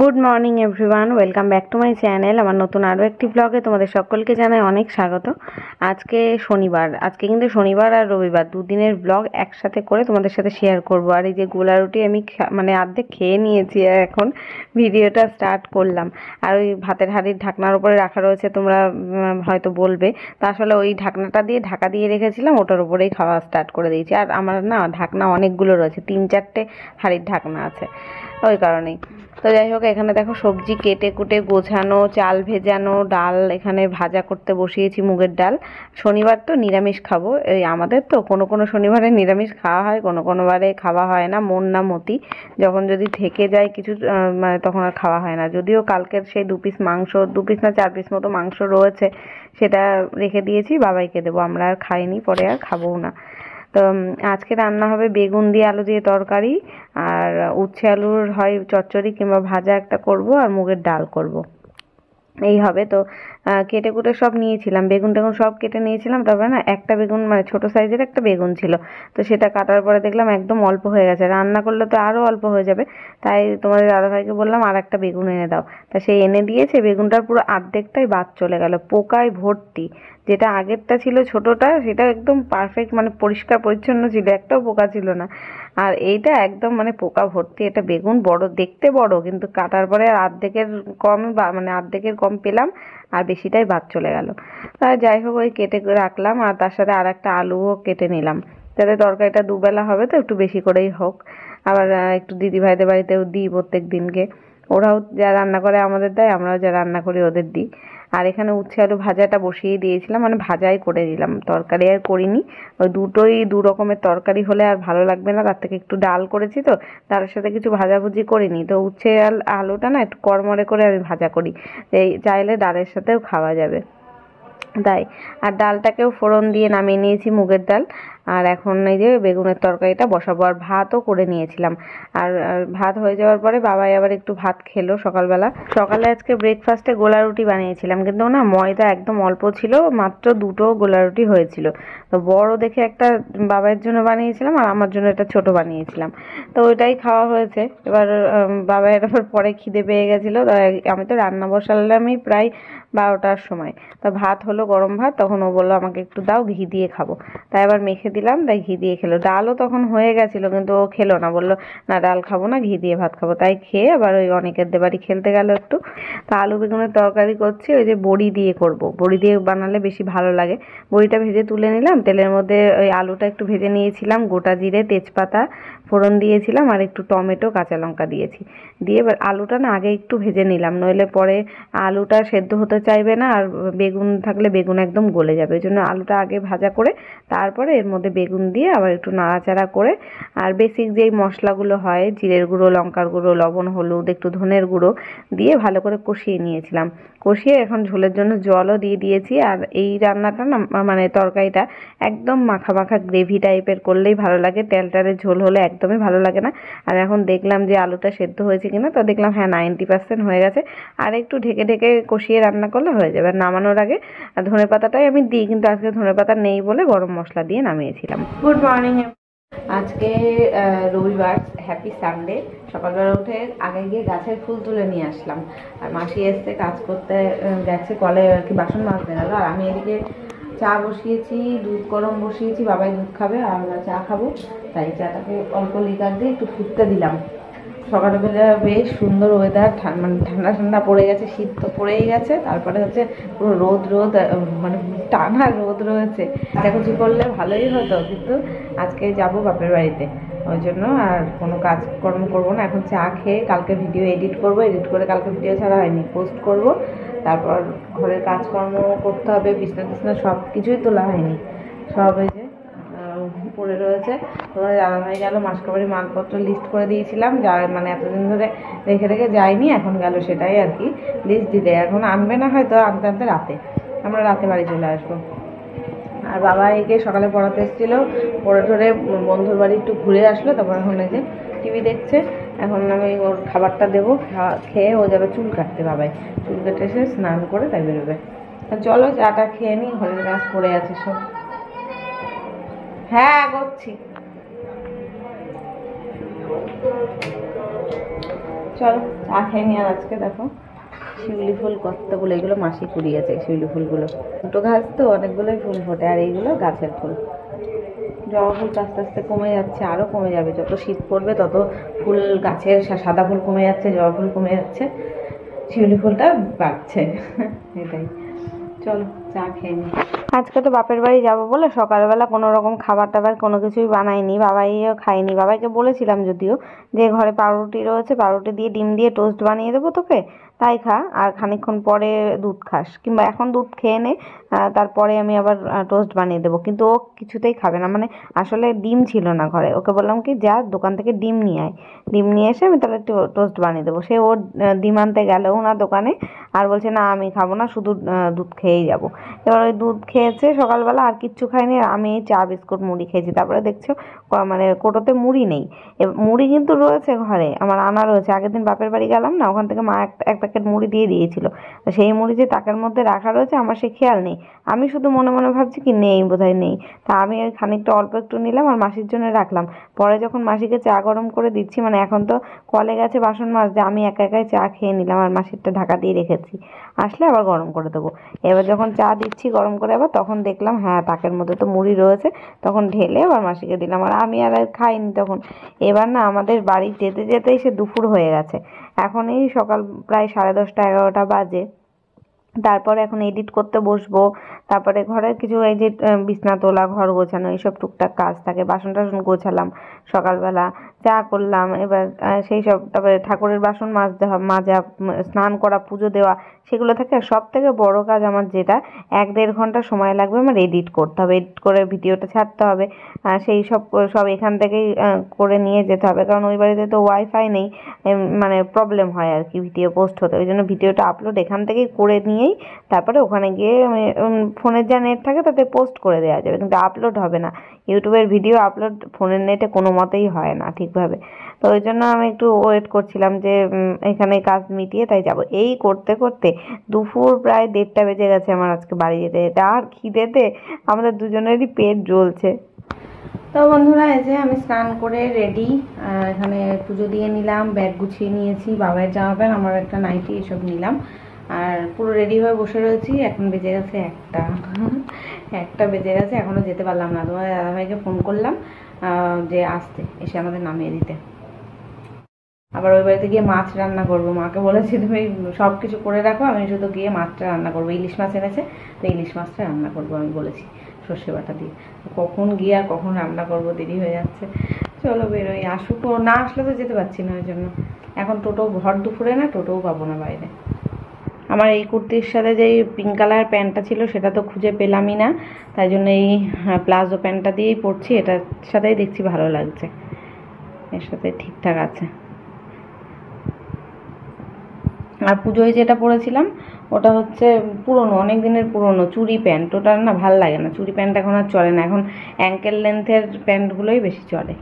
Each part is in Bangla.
Good morning everyone, welcome back to my channel. আমার নতুন আরও একটি ব্লগে তোমাদের সকলকে জানাই অনেক স্বাগত। আজকে শনিবার, আজকে কিন্তু শনিবার আর রবিবার দুদিনের ব্লগ একসাথে করে তোমাদের সাথে শেয়ার করব। আর এই যে গোলা রুটি আমি মানে অর্ধেক খেয়ে নিয়েছি, এখন ভিডিওটা স্টার্ট করলাম। আর ওই ভাতের হাঁড়ির ঢাকনার উপরে রাখা রয়েছে, তোমরা হয়তো বলবে, তা আসলে ওই ঢাকনাটা দিয়ে ঢাকা দিয়ে রেখেছিলাম, ওটার উপরেই খাওয়া স্টার্ট করে দিয়েছি। আর আমার না ঢাকনা অনেকগুলো রয়েছে, 3-4টে হাঁড়ির ঢাকনা আছে, ওই কারণেই। তো যাই হোক, এখানে দেখো সবজি কেটে কুটে গোছানো, চাল ভেজানো, ডাল এখানে ভাজা করতে বসিয়েছি, মুগের ডাল। শনিবার তো নিরামিষ খাবো, এই আমাদের তো কোনো কোনো শনিবারে নিরামিষ খাওয়া হয়, কোনো কোনো বারে খাওয়া হয় না, মন না মতি, যখন যদি থেকে যায় কিছু মানে তখন আর খাওয়া হয় না। যদিও কালকের সেই 2 পিস মাংস, 2 পিস না 4 পিস মতো মাংস রয়েছে, সেটা রেখে দিয়েছি, বাবাইকে দেবো, আমরা আর খাইনি, পরে আর খাবোও না। তো আজকে রান্না হবে বেগুন দিয়ে আলু দিয়ে তরকারি, আর উচ্ছে আলুর হয় চচ্চড়ি কিংবা ভাজা একটা করব, আর মুগের ডাল করব, এই হবে। তো কেটে কুটে সব নিয়েছিলাম, বেগুন টেগুন সব কেটে নিয়েছিলাম। তারপরে না একটা বেগুন, মানে ছোটো সাইজের একটা বেগুন ছিল, তো সেটা কাটার পরে দেখলাম একদম অল্প হয়ে গেছে, রান্না করলে তো আরও অল্প হয়ে যাবে। তাই তোমাদের দাদাভাইকে বললাম আর একটা বেগুন এনে দাও, তা সে এনে দিয়েছে। বেগুনটার পুরো অর্ধেকটাই বাদ চলে গেল, পোকায় ভর্তি। যেটা আগেরটা ছিল ছোটোটা, সেটা একদম পারফেক্ট, মানে পরিষ্কার পরিচ্ছন্ন ছিল, একটাও পোকা ছিল না। আর এইটা একদম মানে পোকা ভর্তি। এটা বেগুন বড়, দেখতে বড়, কিন্তু কাটার পরে অর্ধেকের কম, মানে অর্ধেকের কম পেলাম, আর বেশিটাই বাদ চলে গেল। তা যাই হোক, ওই কেটে রাখলাম, আর তার সাথে আর একটা আলুও কেটে নিলাম, যাতে তরকারিটা দুবেলা হবে, তো একটু বেশি করেই হোক। আবার একটু দিদিভাইদের বাড়িতেও দিই প্রত্যেক দিনকে, ওরাও যা রান্না করে আমাদের দেয়, আমরাও যা রান্না করি ওদের দিই। আর এখানে উচ্ছে আলু ভাজাটা বসিয়ে দিয়েছিলাম, মানে ভাজাই করে দিলাম, তরকারি আর করিনি। ওই দুটোই 2 রকমের তরকারি হলে আর ভালো লাগবে না, তার থেকে একটু ডাল করেছি, তো ডালের সাথে কিছু ভাজাভুজি করিনি। তো উচ্ছে আলুটা না একটু কড়মড়ে করে আমি ভাজা করি, এই চাইলে ডালের সাথেও খাওয়া যাবে, তাই। আর ডালটাকেও ফোড়ন দিয়ে নামিয়ে নিয়েছি, মুগের ডাল। আর এখন এই যে বেগুনের তরকারিটা বসাবো, আর ভাতও করে নিয়েছিলাম। আর ভাত হয়ে যাওয়ার পরে বাবাই আবার একটু ভাত খেলো সকালবেলা। সকালে আজকে ব্রেকফাস্টে গোলা রুটি বানিয়েছিলাম, কিন্তু না ময়দা একদম অল্প ছিল, মাত্র 2টো গোলা রুটি হয়েছিল। তো বড় দেখে একটা বাবার জন্য বানিয়েছিলাম, আর আমার জন্য একটা ছোট বানিয়েছিলাম, তো ওইটাই খাওয়া হয়েছে। এবার বাবার আবার পরে খিদে পেয়ে গেছিলো, আমি তো রান্না বসালামই প্রায় 12টার সময়। তা ভাত হলো, গরম ভাত, তখন ও বললো আমাকে একটু দাও, ঘি দিয়ে খাবো। তাই আবার মেখে দিলাম, তাই ঘি দিয়ে খেলো। ডালও তখন হয়ে গেছিলো, কিন্তু ও খেলো না, বললো না ডাল খাবো না, ঘি দিয়ে ভাত খাবো। তাই খেয়ে আবার ওই অনেকের বাড়ি খেলতে গেল একটু। তা আলু বেগুনের তরকারি করছি, ওই যে বড়ি দিয়ে করব, বড়ি দিয়ে বানালে বেশি ভালো লাগে। বড়িটা ভেজে তুলে নিলাম, তেলের মধ্যে ওই আলুটা একটু ভেজে নিয়েছিলাম, গোটা জিরে তেজপাতা ফোড়ন দিয়েছিলাম, আর একটু টমেটো কাঁচা লঙ্কা দিয়েছি, দিয়ে এবার আলুটা না আগে একটু ভেজে নিলাম, নইলে পরে আলুটা সেদ্ধ হতে চাইবে না, আর বেগুন থাকলে বেগুন একদম গলে যাবে। ওই জন্য আলুটা আগে ভাজা করে তারপরে এর মধ্যে বেগুন দিয়ে আবার একটু নাড়াচাড়া করে, আর বেসিক যেই মশলাগুলো হয়, জিরের গুঁড়ো, লঙ্কার গুঁড়ো, লবণ, হলুদ, একটু ধনের গুঁড়ো দিয়ে ভালো করে কষিয়ে নিয়েছিলাম। কষিয়ে এখন ঝোলের জন্য জলও দিয়ে দিয়েছি। আর এই রান্নাটা না, মানে তরকারিটা একদম মাখা মাখা গ্রেভি টাইপের করলেই ভালো লাগে, তেলটারের ঝোল হলে একদমই ভালো লাগে না। আর এখন দেখলাম যে আলুটা সেদ্ধ হয়েছে কিনা, তো দেখলাম হ্যাঁ 90% হয়ে গেছে। আর একটু ঢেকে ঢেকে কষিয়ে রান্না করলে হয়ে যাবে। নামানোর আগে ধনেপাতাটাই আমি দিই, কিন্তু আজকে ধনেপাতা নেই বলে গরম মশলা দিয়ে নামিয়েছিলাম। গুড মর্নিং, আজকে রবিবার, হ্যাপি সানডে। সকালবেলা উঠে আগে গিয়ে গাছের ফুল তুলে নিয়ে আসলাম, আর মাসি এসছে কাজ করতে গেছে, কলে আর কি বাসন মাজতে গেল। আর আমি এদিকে চা বসিয়েছি, দুধ গরম বসিয়েছি, বাবাই দুধ খাবে আর আমরা চা খাবো, তাই চাটাকে অল্প লিকার দিয়ে একটু ফুটতে দিলাম। সকালবেলা বেশ সুন্দর ওয়েদার, মানে ঠান্ডা ঠান্ডা পড়ে গেছে, শীত তো পড়েই গেছে, তারপরে হচ্ছে পুরো রোদ রোদ, মানে টানা রোদ রয়েছে। কাচাকুচি করলে ভালোই হতো, কিন্তু আজকে যাব বাপের বাড়িতে, ওই জন্য আর কোনো কাজকর্ম করবো না। এখন চা খেয়ে কালকে ভিডিও এডিট করব, এডিট করে কালকে ভিডিও ছাড়া হয়নি, পোস্ট করব। তারপর ঘরের কাজকর্ম করতে হবে, বিছনা টিছনা সব কিছুই তোলা হয়নি, সব এই যে পড়ে রয়েছে। তোমার দাদাভাই গেল মাসকাবাড়ি, মালপত্র লিস্ট করে দিয়েছিলাম, যা মানে এতদিন ধরে রেখে রেখে যায়নি, এখন গেল, সেটাই আর কি লিস্ট দিলে। এখন আনবে না, হয়তো আনতে আনতে রাতে, আমরা রাতে বাড়ি চলে আসবো। আর বাবা একে সকালে পড়াতে এসেছিলো, পড়ে ঠরে বন্ধুর বাড়ি একটু ঘুরে আসলো, তারপর এখন এই যে টিভি দেখছে। এখন আমি ওর খাবারটা দেবো, খেয়ে ও যাবে চুল কাটতে, বাবাই চুল কেটে এসে স্নান করে তাই বেরোবে। চলো চাটা খেয়ে নিই, ঘরের কাজ পড়ে আছে সব। হ্যাঁ করছি। চলো চা খেয়ে নিয়ে আর আজকে দেখো শিউলি ফুল কতগুলো, এগুলো মাসি কুড়িয়েছে শিউলি ফুলগুলো। দুটো গাছ তো অনেকগুলোই ফুল ফোটে, আর এইগুলো গাছের ফুল। জবা ফুল আস্তে আস্তে কমে যাচ্ছে, আরও কমে যাবে, যত শীত পড়বে তত ফুল গাছের সাদা ফুল কমে যাচ্ছে, জবা ফুল কমে যাচ্ছে, শিউলি ফুলটা বাড়ছে। এটাই। চলো চা খেয়ে নি। আজকে তো বাপের বাড়ি যাবো বলে সকালবেলা কোনো রকম খাবার টাবার কোনো কিছুই বানাইনি, বাবাইও খাইনি। বাবাইকে বলেছিলাম যদিও যে ঘরে পাউরুটি রয়েছে, পাউরুটি দিয়ে ডিম দিয়ে টোস্ট বানিয়ে দেবো তোকে, তাই খা, আর খানিকক্ষণ পরে দুধ খাস, কিংবা এখন দুধ খেয়ে নে, তারপরে আমি আবার টোস্ট বানিয়ে দেবো। কিন্তু ও কিছুতেই খাবে না, মানে আসলে ডিম ছিল না ঘরে। ওকে বললাম কি যা দোকান থেকে ডিম নিয়ে আয়, ডিম নিয়ে এসে আমি তাহলে টোস্ট বানিয়ে দেবো। সে ওর ডিম আনতে গেলেও না দোকানে, আর বলছে না আমি খাবো না, শুধু দুধ খেয়েই যাবো। এবার ওই দুধ খেয়েছে সকালবেলা, আর কিচ্ছু খাইনি। আমি চা বিস্কুট মুড়ি খেয়েছি। তারপরে দেখছো মানে কোটোতে মুড়ি নেই, মুড়ি কিন্তু রয়েছে ঘরে, আমার আনা রয়েছে। আগের দিন বাপের বাড়ি গেলাম না, ওখান থেকে মা এক প্যাকেট মুড়ি দিয়ে দিয়েছিল। তো সেই মুড়ি যে তাকের মধ্যে রাখা রয়েছে আমার সে খেয়াল নেই। আমি শুধু মনে মনে ভাবছি কি নেই, বোধহয় নেই। তা আমি ওই খানিকটা অল্প একটু নিলাম আর মাসির জন্য রাখলাম। পরে যখন মাসিকে চা গরম করে দিচ্ছি, মানে এখন তো কলে গেছে বাসন মাজতে, আমি একা একাই চা খেয়ে নিলাম আর মাসিরটা ঢাকা দিয়ে রেখেছি, আসলে আবার গরম করে দেবো। এবার যখন চা দিচ্ছি গরম করে আবার, তখন দেখলাম হ্যাঁ তাকের মধ্যে তো মুড়ি রয়েছে, তখন ঢেলে আবার মাসিকে দিলাম, আর আমি আর খাইনি তখন। এবার না আমাদের বাড়ি যেতে যেতেই সে দুপুর হয়ে গেছে। এখন এই সকাল প্রায় 10:30 11টা বাজে। তারপরে এখন এডিট করতে বসবো। তারপরে ঘরের কিছু এই যে বিছনা তোলা, ঘর গোছানো, এইসব টুকটাক কাজ থাকে। বাসন টাসন গোছালাম সকালবেলা, চা করলাম। এবার সেই সব, তারপরে ঠাকুরের বাসন মাজা, স্নান করা, পুজো দেওয়া, সেগুলো থাকে। আর সব থেকে বড় কাজ আমার যেটা, 1-1.5 ঘন্টা সময় লাগবে আমার এডিট করতে হবে, এডিট করে ভিডিওটা ছাড়তে হবে। সেই সব এখান থেকেই করে নিয়ে যেতে হবে, কারণ ওই বাড়িতে তো ওয়াইফাই নেই, মানে প্রবলেম হয় আর কি ভিডিও পোস্ট হতে। ওই জন্য ভিডিওটা আপলোড এখান থেকেই করে নিয়েই তারপরে ওখানে গিয়ে আমি ফোনের যা নেট থাকে তাতে পোস্ট করে দেওয়া যাবে, কিন্তু আপলোড হবে না। ইউটিউবের ভিডিও আপলোড ফোনের নেটে কোনো মতেই হয় না ঠিকভাবে। তো ওই জন্য আমি একটু ওয়েট করছিলাম যে এখানে কাজ মিটিয়ে তাই যাব। এই করতে করতে দুপুর প্রায় 1:30টা বেজে গেছে আমার আজকে বাড়ি যেতে যেতে, আর খিদেতে আমাদের দুজনেরই পেট জ্বলছে। তো বন্ধুরা এই যে আমি স্নান করে রেডি, এখানে পুজো দিয়ে নিলাম, ব্যাগ গুছিয়ে নিয়েছি, বাবার জামা প্যান্ট, আমার একটা নাইটি, এসব নিলাম, আর পুরো রেডি হয়ে বসে রয়েছি। এখন বেজে গেছে 1টা বেজে গেছে, এখনও যেতে পারলাম না। তোমার দাদাভাইকে ফোন করলাম যে আসতে, এসে আমাদের নামিয়ে দিতে। আবার ওই বাড়িতে গিয়ে মাছ রান্না করবো, মাকে বলেছি তুমি সব কিছু করে রাখো, আমি শুধু গিয়ে মাছটা রান্না করবো। ইলিশ মাছ এনেছে, তো ইলিশ মাছটা রান্না করবো আমি বলেছি, সর্ষে বাটা দিয়ে। কখন গিয়ে আর কখন রান্না করবো, দেরি হয়ে যাচ্ছে। চলো বেরোই, আসুক, না আসলে তো যেতে পারছি না। ওই জন্য এখন টোটো ভর দুপুরে না, টোটোও পাবো না বাইরে। আমার এই কুর্তির সাথে যেই পিঙ্ক কালার প্যান্টটা ছিল সেটা তো খুঁজে পেলামই না, তাই জন্য এই প্লাজো প্যান্টটা দিয়েই পরছি। এটার সাথেই দেখছি ভালো লাগছে, এর সাথে ঠিকঠাক আছে। আর পুজোয় যেটা পরেছিলাম ওটা হচ্ছে পুরনো, অনেক দিনের পুরনো চুড়ি প্যান্ট, ওটা না ভাল লাগে না। চুড়ি প্যান্ট এখন আর চলে না, এখন অ্যাঙ্কেল লেন্থের প্যান্টগুলোই বেশি চলে।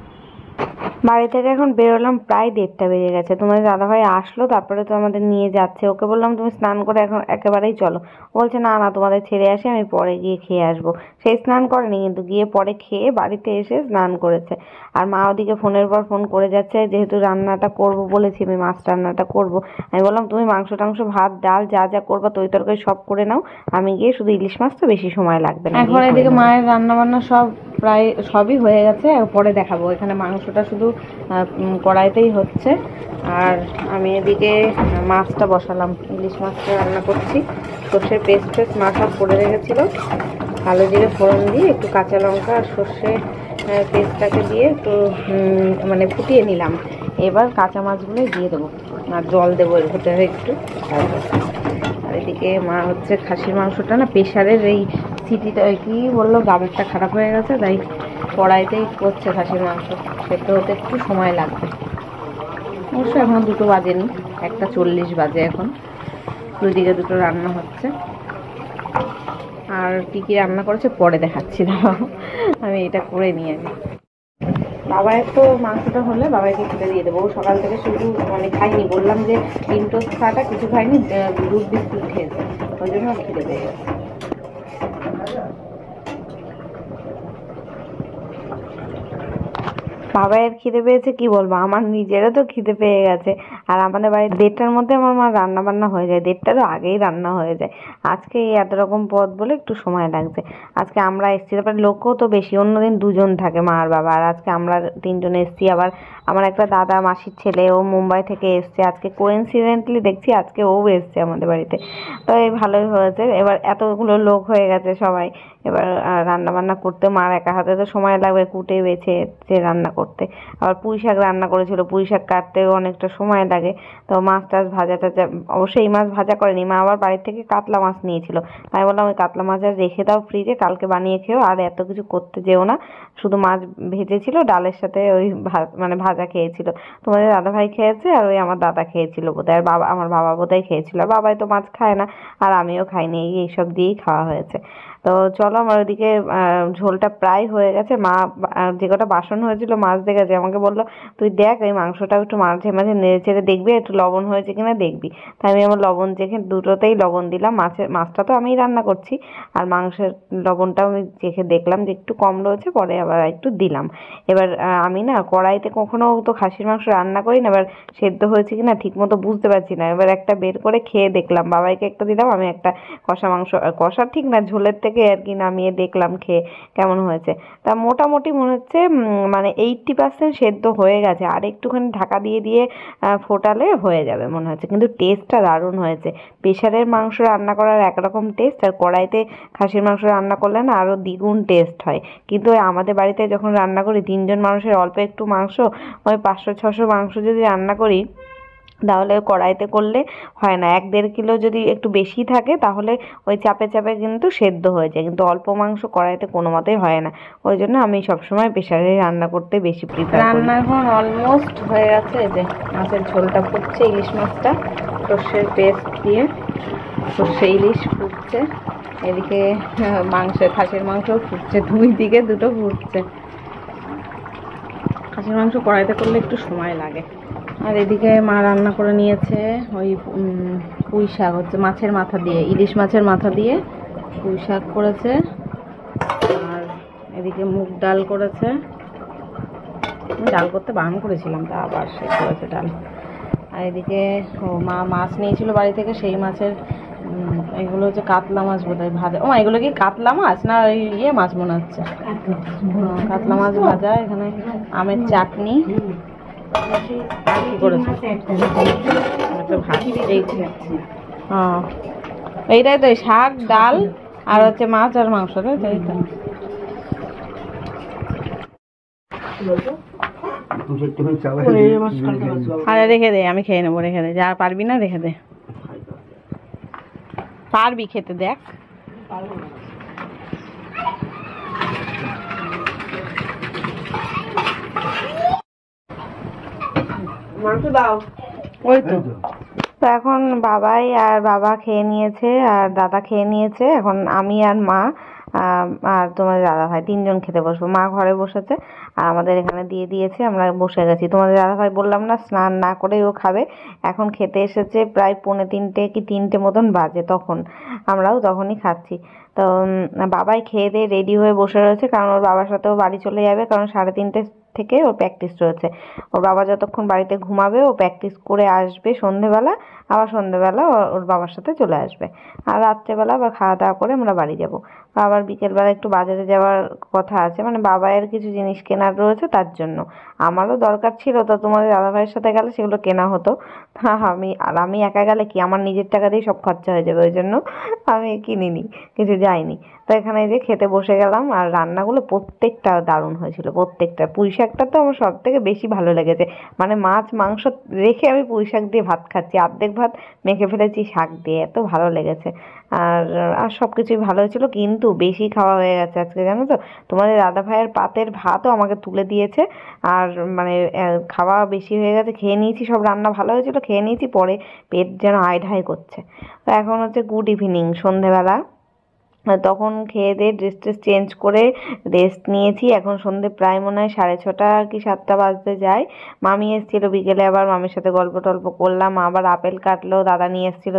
বাড়ি থেকে এখন বেরোলাম, প্রায় 1:30টা বেজে গেছে। তোমাদের দাদাভাই আসলো, তারপরে তো আমাদের নিয়ে যাচ্ছে। ওকে বললাম তুমি স্নান করে এখন একেবারেই চলো, বলছে না না তোমাদের ছেড়ে আসি, আমি পরে গিয়ে খেয়ে আসবো। সেই স্নান করেনি, কিন্তু গিয়ে পরে খেয়ে বাড়িতে এসে স্নান করেছে। আর মা ওদিকে ফোনের পর ফোন করে যাচ্ছে, যেহেতু রান্নাটা করব বলেছি, আমি মাছ রান্নাটা করব। আমি বললাম তুমি মাংস টাংস, ভাত ডাল যা যা করবা, তরি তরকারি সব করে নাও, আমি গিয়ে শুধু ইলিশ মাছ তো বেশি সময় লাগবে না। এখন এদিকে মায়ের রান্না বান্না সব প্রায় সবই হয়ে গেছে, পরে দেখাবো। এখানে মাংসটা শুধু কড়াইতেই হচ্ছে, আর আমি এদিকে মাছটা বসালাম, ইলিশ মাছটা রান্না করছি। সর্ষের পেস্ট মা সব করে রেখেছিল, কালো জিরে ফোড়ন দিয়ে একটু কাঁচা লঙ্কা আর সর্ষে পেস্টটাকে দিয়ে একটু মানে ফুটিয়ে নিলাম। এবার কাঁচা মাছগুলো দিয়ে দেবো আর জল দেবো এর ভেতরে একটু। আর এদিকে মা হচ্ছে খাসির মাংসটা না প্রেশারের এই সিটিটা কি বললো, গাবেরটা খারাপ হয়ে গেছে, তাই কড়াইতেই করছে খাসির মাংস, সেটা হতে একটু সময় লাগবে। অবশ্য এখনো 2টো বাজেনি, 1:40 বাজে এখন। দুদিকে দুটো রান্না হচ্ছে, আর কী কী রান্না করেছে পরে দেখাচ্ছি। দাঁড়াও আমি এটা করে নিয়ে আনি। বাবাইয়ের তো মাংসটা হলে বাবাইকে খেতে দিয়ে দেবো। সকাল থেকে শুধু মানে খাইনি, বললাম যে ডিম টোস্ট খাওয়াটা কিছু খাইনি, দুধ বিস্কুট খেয়েছে, ওই জন্য খেতে পেয়ে গেছে। বাবাইয়ের খিদে পেয়েছে কি বলবো, আমার নিজেরও তো খিদে পেয়ে গেছে। আর আমাদের বাড়িতে 1:30টার মধ্যে আমার মা রান্না বান্না হয়ে যায়, 1:30টারও আগেই রান্না হয়ে যায়। আজকে এই এত রকম পদ বলে একটু সময় লাগছে। আজকে আমরা এসেছি, তারপরে লোকও তো বেশি, অন্যদিন 2জন থাকে মা আর বাবা, আর আজকে আমরা 3জন এসেছি। আবার আমার একটা দাদা মাসির ছেলে, ও মুম্বাই থেকে এসছে আজকে, কোইন্সিডেন্টলি দেখছি আজকে ও এসছে আমাদের বাড়িতে। তো এই ভালোই হয়েছে, এবার এতগুলো লোক হয়ে গেছে সবাই। এবার রান্না বান্না করতে মার একা হাতে তো সময় লাগবে, কুটে বেছে রান্না করতে। আবার পুঁই শাক রান্না করেছিল, পুঁই শাক কাটতেও অনেকটা সময় লাগে। তো মাছ টাছ ভাজা টাজা, অবশ্যই এই মাছ ভাজা করেনি মা, আবার বাড়ি থেকে কাতলা মাছ নিয়েছিল। তাই বললাম ওই কাতলা মাছ আর রেখে দাও ফ্রিজে, কালকে বানিয়ে খেও, আর এত কিছু করতে যেও না। শুধু মাছ ভেজেছিল, ডালের সাথে ওই মানে ভাজা খেয়েছিল। তোমাদের দাদা ভাই খেয়েছে, আর ওই আমার দাদা খেয়েছিল বোধহয়, আর বাবা, আমার বাবা বোধহয় খেয়েছিল। আর বাবাই তো মাছ খায় না, আর আমিও খাইনি, এইসব দিয়েই খাওয়া হয়েছে। তো চলো, আমার ওদিকে ঝোলটা প্রায় হয়ে গেছে। মা যে কটা বাসন হয়েছিল মাছ দেখেছে, আমাকে বললো তুই দেখ এই মাংসটাও একটু মাঝে মাঝে নেড়ে চেড়ে দেখবি একটু লবণ হয়েছে কিনা দেখবি। তাই আমি আমার লবণ চেখে দুটোতেই লবণ দিলাম। মাছটা তো আমিই রান্না করছি, আর মাংসের লবণটাও আমি চেখে দেখলাম যে একটু কম রয়েছে, পরে আবার একটু দিলাম। এবার আমি না কড়াইতে কখনো তো খাসির মাংস রান্না করি না, এবার সেদ্ধ হয়েছে কিনা ঠিক মতো বুঝতে পারছি না। এবার একটা বের করে খেয়ে দেখলাম, বাবাইকে একটা দিলাম, আমি একটা কষা মাংস, কষা ঠিক না, ঝোলের থেকে আর কি নামিয়ে দেখলাম খেয়ে কেমন হয়েছে। তা মোটামুটি মনে হচ্ছে মানে 80% সেদ্ধ হয়ে গেছে, আর একটুখানি ঢাকা দিয়ে দিয়ে ফোটালে হয়ে যাবে মনে হচ্ছে। কিন্তু টেস্টটা দারুণ হয়েছে। প্রেশারের মাংস রান্না করার একরকম টেস্ট, আর কড়াইতে খাসির মাংস রান্না করলে না আরও দ্বিগুণ টেস্ট হয়। কিন্তু ওই আমাদের বাড়িতে যখন রান্না করি 3জন মানুষের অল্প একটু মাংস, ওই 500-600 মাংস যদি রান্না করি, তাহলে কড়াইতে করলে হয় না। 1-1.5 কিলো যদি একটু বেশি থাকে তাহলে ওই চাপে চাপে কিন্তু সেদ্ধ হয়ে যায়, কিন্তু অল্প মাংস কড়াইতে কোনো মতেই হয় না। ওই জন্য আমি সবসময় প্রেশারে রান্না করতে বেশি প্রিফার করি। রান্না এখন অলমোস্ট হয়ে গেছে, যে মাছের ঝোলটা ফুটছে, ইলিশ মাছটা সর্ষের পেস্ট দিয়ে, সর্ষে ইলিশ ফুটছে। এদিকে খাসির মাংসও ফুটছে, দুই দিকে দুটো ফুটছে। খাসির মাংস কড়াইতে করলে একটু সময় লাগে। আর এদিকে মা রান্না করে নিয়েছে ওই পুঁই শাক, হচ্ছে মাছের মাথা দিয়ে, ইলিশ মাছের মাথা দিয়ে পুঁই শাক করেছে। আর এদিকে মুগ ডাল করেছে, ডাল করতে বারণ করেছিলাম, তা আবার সে করেছে ডাল। আর এদিকে মা মাছ নিয়েছিল বাড়ি থেকে, সেই মাছের এগুলো হচ্ছে কাতলা মাছ বোধহয় ভাজা। ও এগুলো কি কাতলা মাছ না ইয়ে মাছ মনে হচ্ছে? কাতলা মাছ ভাজা, এখানে আমের চাটনি, আর কি করেছে এইটাই তো, শাক ডাল আর হচ্ছে মাছ আর মাংস, তাই তো? এইটা আরে রেখে দে, আমি খেয়ে নেবো, রেখে দে, যা পারবি না রেখে দে, পারবি খেতে, দেখ মাংস দাও, ওই তো। তো এখন বাবাই আর বাবা খেয়ে নিয়েছে, আর দাদা খেয়ে নিয়েছে, এখন আমি আর মা আর তোমাদের দাদা ভাই 3জন খেতে বসবো। মা ঘরে বসেছে, আর আমাদের এখানে দিয়ে দিয়েছে, আমরা বসে গেছি। তোমাদের দাদা ভাই বললাম না স্নান না করেই ও খাবে। এখন খেতে এসেছে প্রায় 2:45 কি 3টে মতন বাজে, তখন আমরাও তখনই খাচ্ছি। তো বাবাই খেয়ে দিয়ে রেডি হয়ে বসে রয়েছে, কারণ ওর বাবার সাথেও বাড়ি চলে যাবে, কারণ 3:30 থেকে ওর প্র্যাকটিস রয়েছে। ওর বাবা যতক্ষণ বাড়িতে ঘুমাবে ও প্র্যাকটিস করে আসবে সন্ধেবেলা, আবার সন্ধেবেলা ওর বাবার সাথে চলে আসবে। আর রাত্রেবেলা আবার খাওয়া দাওয়া করে আমরা বাড়ি যাব। আবার বিকেলবেলা একটু বাজারে যাওয়ার কথা আছে, মানে বাবাইয়ের কিছু জিনিস কেনার রয়েছে, তার জন্য আমারও দরকার ছিল। তো তোমাদের দাদাভাইয়ের সাথে গেলে সেগুলো কেনা হতো। আমি একা গেলে কি আমার নিজের টাকা দিয়ে সব খরচা হয়ে যাবে, ওই জন্য আমি কিনিনি, কিছু যাইনি। তো এখানে এই যে খেতে বসে গেলাম, আর রান্নাগুলো প্রত্যেকটা দারুণ হয়েছিল, প্রত্যেকটা। পুঁই শাকটা তো আমার সব থেকে বেশি ভালো লেগেছে, মানে মাছ মাংস রেখে আমি পুঁই শাক দিয়ে ভাত খাচ্ছি, অর্ধেক ভাত মেখে ফেলেছি শাক দিয়ে, এত ভালো লেগেছে। আর আর সব কিছুই ভালো হয়েছিল, কিন্তু বেশি খাওয়া হয়ে গেছে আজকে, জানো তো। তোমাদের দাদা ভাইয়ের পাতের ভাতও আমাকে তুলে দিয়েছে, আর মানে খাওয়া বেশি হয়ে গেছে, খেয়ে নিয়েছি, সব রান্না ভালো হয়েছিল, খেয়ে নিয়েছি, পরে পেট যেন আই ঢাই করছে। তো এখন হচ্ছে গুড ইভিনিং, সন্ধেবেলা। তখন খেয়ে দিয়ে ড্রেস ট্রেস চেঞ্জ করে রেস্ট নিয়েছি। এখন সন্ধে প্রায় মনে হয় 6:30 কি 7টা বাজতে যায়। মামি এসেছিল বিকেলে, আবার মামির সাথে গল্প টল্প করলাম। আবার আপেল কাটলো, দাদা নিয়ে এসেছিল,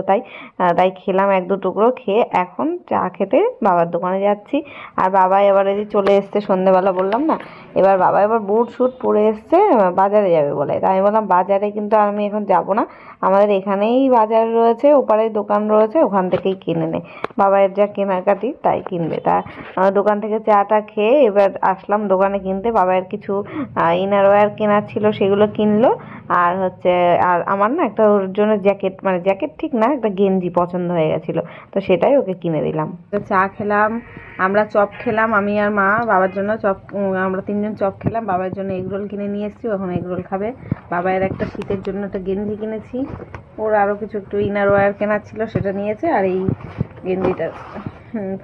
তাই খেলাম 1-2 টুকরো। খেয়ে এখন চা খেতে বাবার দোকানে যাচ্ছি। আর বাবা এবার এই যে চলে এসছে সন্ধেবেলা, বললাম না, এবার বাবা এবার বুট শুট পরে এসছে, বাজারে যাবে বলে। তাই আমি বললাম বাজারে কিন্তু আমি এখন যাব না, আমাদের এখানেই বাজার রয়েছে, ওপারে দোকান রয়েছে, ওখান থেকেই কিনে নে। বাবার যা কেনাকাটি তাই কিনবে। দোকান থেকে চাটা খেয়ে এবার আসলাম দোকানে কিনতে। বাবার কিছু ইনারওয়্যার কেনার ছিল, সেগুলো কিনলো। আর আর আমার না একটা ওর জন্য জ্যাকেট, মানে জ্যাকেট ঠিক না, একটা গেঞ্জি পছন্দ হয়ে গেছিলো, তো সেটাই ওকে কিনে দিলাম। তো চা খেলাম, আমরা চপ খেলাম, আমি আর মা। বাবার জন্য চপ, আমরা 3জন চপ খেলাম। বাবার জন্য এগরোল কিনে নিয়ে এসেছি, এখন এগরোল খাবে। বাবার একটা শীতের জন্য একটা গেঞ্জি কিনেছি, ওর আরও কিছু একটু ইনারওয়্যার কেনার ছিল, সেটা নিয়েছে। আর এই গেঞ্জিটা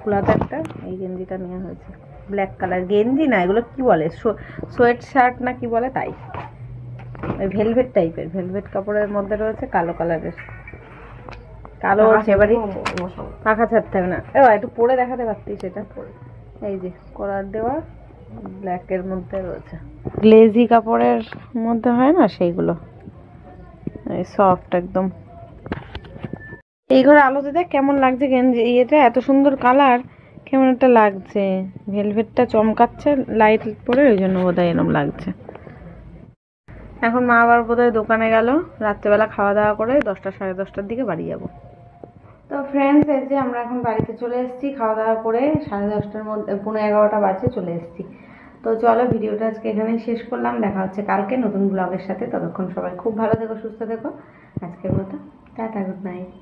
ফুলাতে একটা, এই গেঞ্জিটা নেওয়া হয়েছে, ব্ল্যাক কালার গেঞ্জি না, এগুলো কি বলে, সোয়েট শার্ট না কি বলে, তাই ওই ভেলভেট টাইপের, ভেলভেট কাপড়ের মধ্যে রয়েছে, কালো কালারের, কালো ফেভারিট। পাখা ছাড়তে হবে না, একটু পরে দেখাতে পারতি সেটা। এই যে কলার দেওয়া ব্ল্যাকের মধ্যে রয়েছে, গ্লেজি কাপড়ের মধ্যে হয় না সেইগুলো, সফট একদম। এই ঘরে আলোতে দেখ কেমন লাগছে গেঞ্জি, এটা এত সুন্দর কালার, কেমন একটা লাগছে, ভেলভেটটা চমকাচ্ছে লাইট পরে, ওই জন্য বোধহয় এরকম লাগছে। এখন মা আবার বোধহয় দোকানে গেল, রাত্রেবেলা খাওয়া দাওয়া করে 10টা 10:30টার দিকে বাড়ি যাব। তো ফ্রেন্ডস, এই যে আমরা এখন বাড়িতে চলে এসেছি, খাওয়া দাওয়া করে 10:30টার মধ্যে, 11:15 বাজে চলে এসেছি। তো চলো ভিডিওটা আজকে এখানেই শেষ করলাম, দেখা হচ্ছে কালকে নতুন ব্লগের সাথে। ততক্ষণ সবাই খুব ভালো থেকো, সুস্থ থেকো। আজকের মতো টাটা, গুড নাইট।